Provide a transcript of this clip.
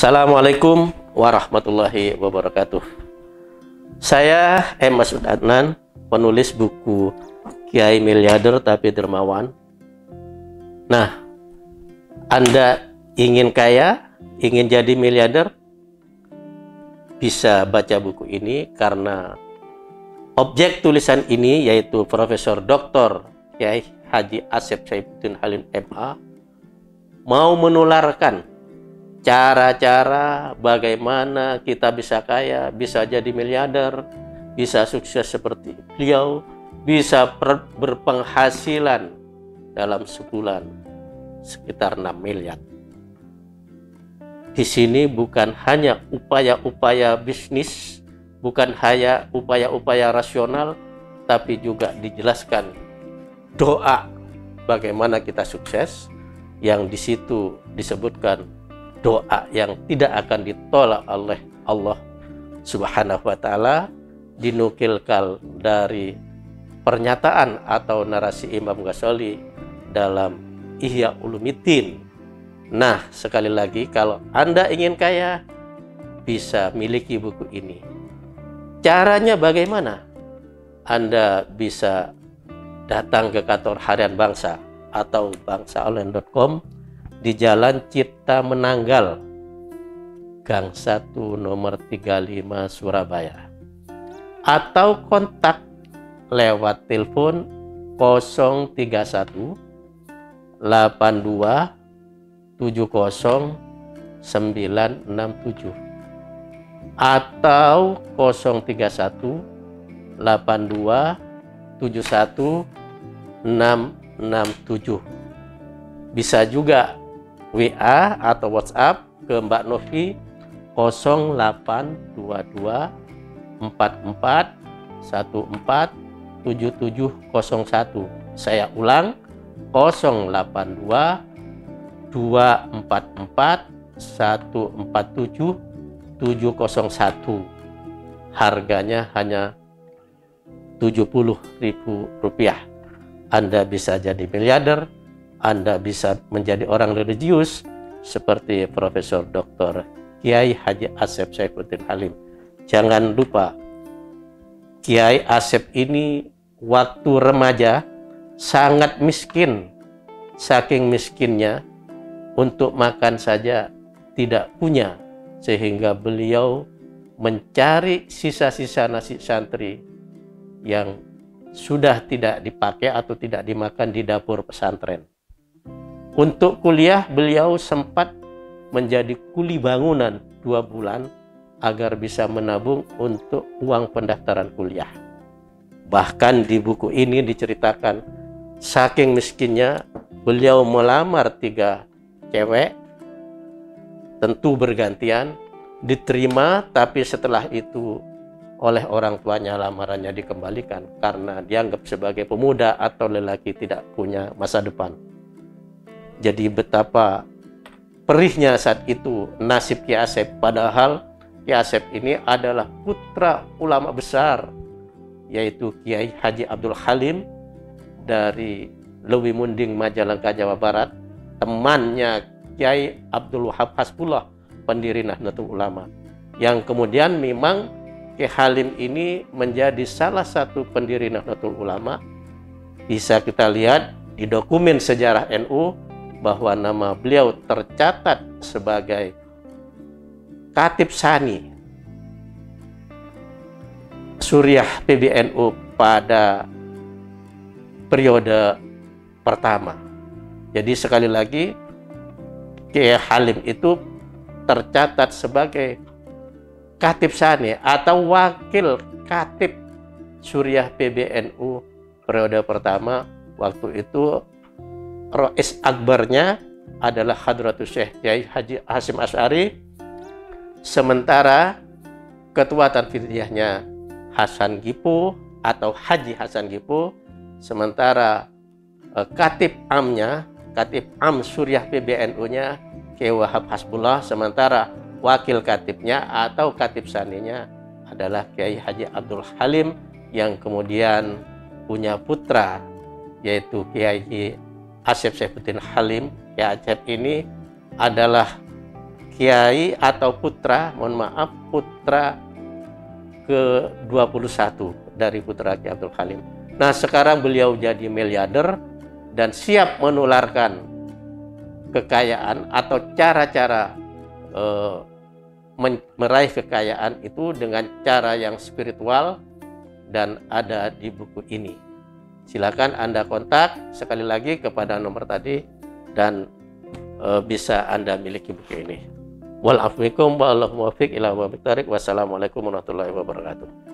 Assalamualaikum warahmatullahi wabarakatuh. Saya M. Masud Adnan, penulis buku Kiai Miliarder Tapi Dermawan. Nah, Anda ingin kaya, ingin jadi miliarder? Bisa baca buku ini karena objek tulisan ini yaitu Profesor Dr. Kiai Haji Asep Saifuddin Halim MA mau menularkan cara-cara bagaimana kita bisa kaya, bisa jadi miliarder, bisa sukses seperti beliau, bisa berpenghasilan dalam sebulan sekitar 6 miliar. Di sini bukan hanya upaya-upaya bisnis, bukan hanya upaya-upaya rasional, tapi juga dijelaskan doa bagaimana kita sukses, yang di situ disebutkan doa yang tidak akan ditolak oleh Allah Subhanahu wa Ta'ala, dinukilkan dari pernyataan atau narasi Imam Ghazali dalam Ihya Ulumuddin. Nah, sekali lagi, kalau Anda ingin kaya, bisa miliki buku ini. Caranya bagaimana? Anda bisa datang ke kantor Harian Bangsa atau bangsaonline.com di Jalan Cipta Menanggal, Gang 1 nomor 35 Surabaya, atau kontak lewat telepon 031 82 70 967 atau 031 82 71 667. Bisa juga WA atau WhatsApp ke Mbak Novi 0822 44 14 7701. Saya ulang, 082 244 147 701. Harganya hanya Rp70.000. Anda bisa jadi miliarder, Anda bisa menjadi orang religius seperti Profesor Dr. Kiai Haji Asep Saifuddin Halim. Jangan lupa, Kiai Asep ini waktu remaja sangat miskin. Saking miskinnya, untuk makan saja tidak punya, sehingga beliau mencari sisa-sisa nasi santri yang sudah tidak dipakai atau tidak dimakan di dapur pesantren. Untuk kuliah, beliau sempat menjadi kuli bangunan 2 bulan agar bisa menabung untuk uang pendaftaran kuliah. Bahkan di buku ini diceritakan, saking miskinnya beliau melamar 3 cewek, tentu bergantian, diterima, tapi setelah itu oleh orang tuanya lamarannya dikembalikan karena dianggap sebagai pemuda atau lelaki tidak punya masa depan. Jadi betapa perihnya saat itu nasib Kiai Asep, padahal Kiai Asep ini adalah putra ulama besar, yaitu Kiai Haji Abdul Halim dari Lewi Munding, Majalengka, Jawa Barat, temannya Kiai Abdul Wahab Hasbullah, pendiri Nahdlatul Ulama, yang kemudian memang Kiai Halim ini menjadi salah satu pendiri Nahdlatul Ulama. Bisa kita lihat di dokumen sejarah NU bahwa nama beliau tercatat sebagai Khatib Tsani Suriah PBNU pada periode pertama. Jadi sekali lagi, Kiai Halim itu tercatat sebagai Khatib Tsani atau wakil Khatib Suriah PBNU periode pertama. Waktu itu Rais Akbarnya adalah Hadratus Syekh Kiai Haji Hasyim Asy'ari, sementara ketua tanfidiyahnya Hasan Gipo atau Haji Hasan Gipo, sementara Khatib Amnya, Khatib Am Suriah PBNU-nya Kiai Wahab Hasbullah, sementara wakil khatibnya atau Khatib Tsaninya adalah Kiai Haji Abdul Halim, yang kemudian punya putra yaitu Kiai Asep Saifuddin Halim. Kiai Asep ini adalah kiai atau putra, mohon maaf, putra ke-21 dari putra Kiai Abdul Halim. Nah, sekarang beliau jadi miliarder dan siap menularkan kekayaan atau cara-cara meraih kekayaan itu dengan cara yang spiritual dan ada di buku ini. Silakan Anda kontak sekali lagi kepada nomor tadi dan bisa Anda miliki buku ini. Wassalamualaikum warahmatullahi wabarakatuh.